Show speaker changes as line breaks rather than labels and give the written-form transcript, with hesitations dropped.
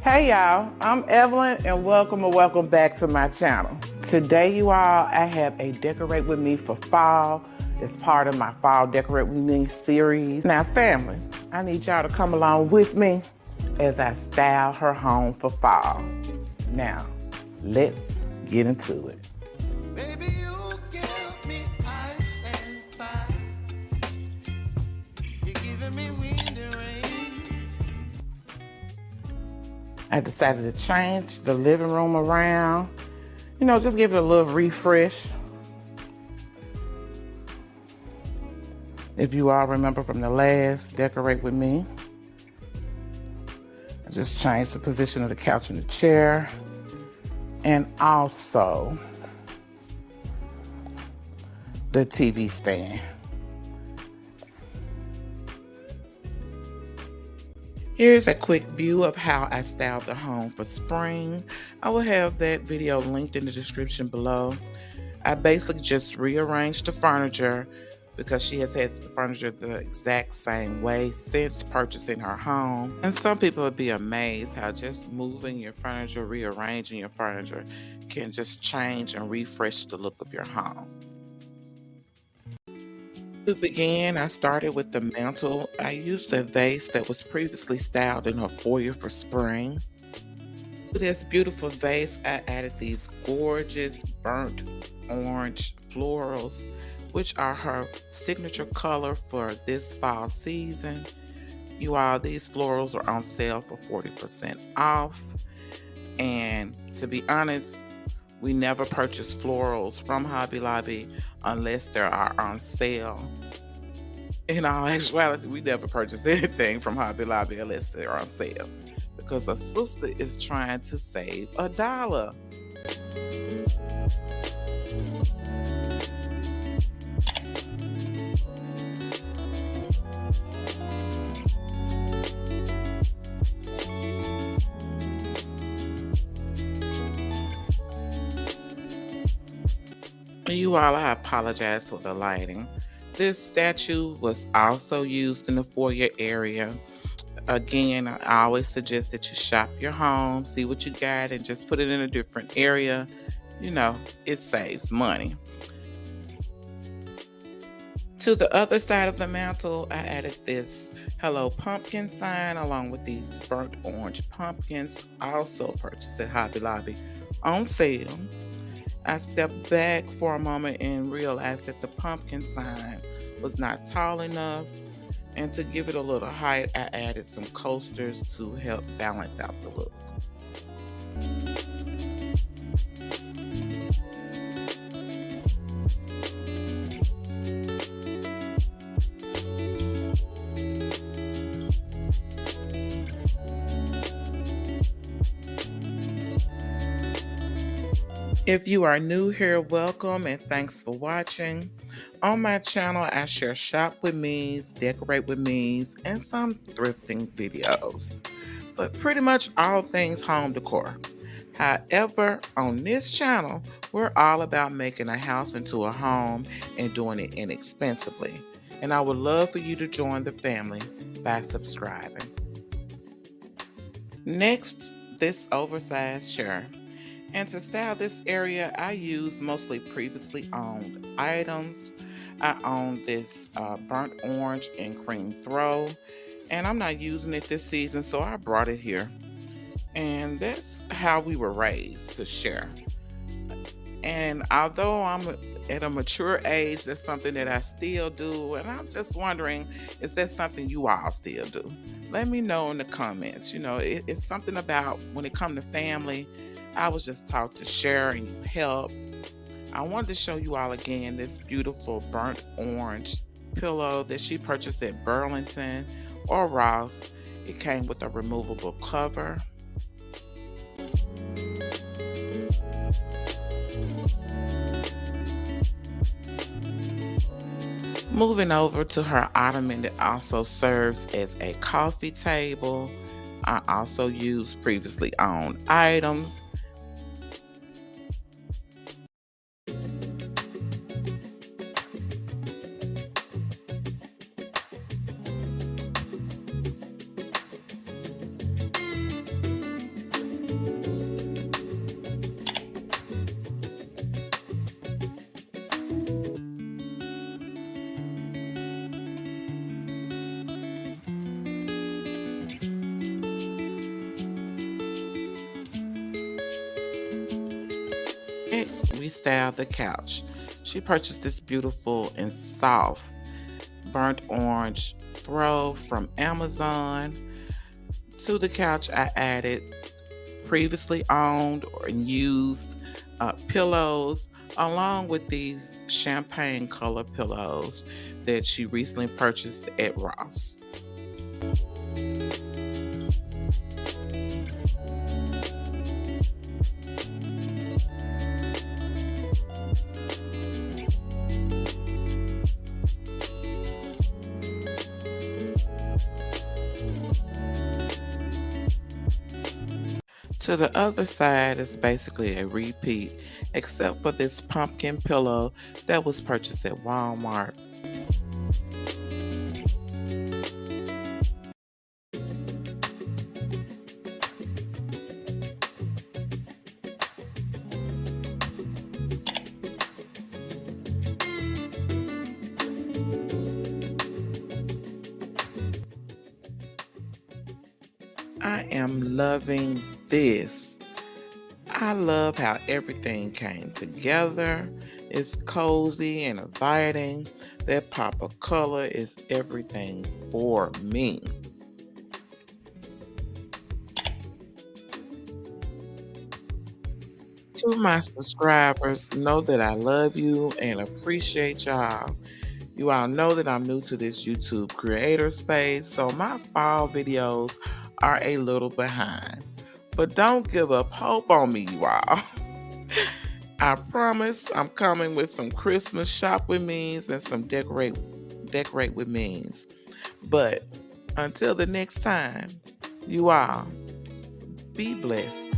Hey y'all, I'm Evelyn and welcome back to my channel. Today you all, I have a decorate with me for fall. It's part of my fall decorate with me series. Now family, I need y'all to come along with me as I style her home for fall. Now, let's get into it. Baby, you give me ice and fire. You're giving me wind and rain. I decided to change the living room around. You know, just give it a little refresh. If you all remember from the last decorate with me, I just changed the position of the couch and the chair. And also the TV stand. Here's a quick view of how I styled the home for spring. I will have that video linked in the description below. I basically just rearranged the furniture because she has had the furniture the exact same way since purchasing her home. And some people would be amazed how just moving your furniture, rearranging your furniture can just change and refresh the look of your home. To begin, I started with the mantle. I used a vase that was previously styled in her foyer for spring. To this beautiful vase, I added these gorgeous burnt orange florals, which are her signature color for this fall season. You all, these florals are on sale for 40% off. And to be honest, we never purchase florals from Hobby Lobby unless they are on sale. In all actuality, we never purchase anything from Hobby Lobby unless they're on sale, because a sister is trying to save $1. You all, I apologize for the lighting. This statue was also used in the foyer area. Again, I always suggest that you shop your home, see what you got, and just put it in a different area. You know, it saves money. To the other side of the mantle, I added this Hello Pumpkin sign along with these burnt orange pumpkins, also purchased at Hobby Lobby on sale. I stepped back for a moment and realized that the pumpkin sign was not tall enough. And to give it a little height, I added some coasters to help balance out the look. If you are new here, welcome and thanks for watching. On my channel, I share shop with me's, decorate with me's, and some thrifting videos, but pretty much all things home decor. However, on this channel, we're all about making a house into a home and doing it inexpensively. And I would love for you to join the family by subscribing. Next, this oversized chair. And to style this area, I use mostly previously owned items. I own this burnt orange and cream throw, and I'm not using it this season, so I brought it here. And that's how we were raised, to share. And although I'm at a mature age, that's something that I still do. And I'm just wondering, is that something you all still do? Let me know in the comments. You know, it's something about when it comes to family, I was just taught to share and you help. I wanted to show you all again this beautiful burnt orange pillow that she purchased at Burlington or Ross. It came with a removable cover. Moving over to her ottoman that also serves as a coffee table. I also used previously owned items. style the couch. She purchased this beautiful and soft burnt orange throw from Amazon. To the couch, I added previously owned or used pillows, along with these champagne color pillows that she recently purchased at Ross. To the other side is basically a repeat, except for this pumpkin pillow that was purchased at Walmart. I am loving this. I love how everything came together. It's cozy and inviting. That pop of color is everything for me. To my subscribers, know that I love you and appreciate y'all. You all know that I'm new to this YouTube creator space, so my fall videos are a little behind. But don't give up hope on me, you all. I promise I'm coming with some Christmas shop with me's and some decorate with me's. But until the next time, you all be blessed.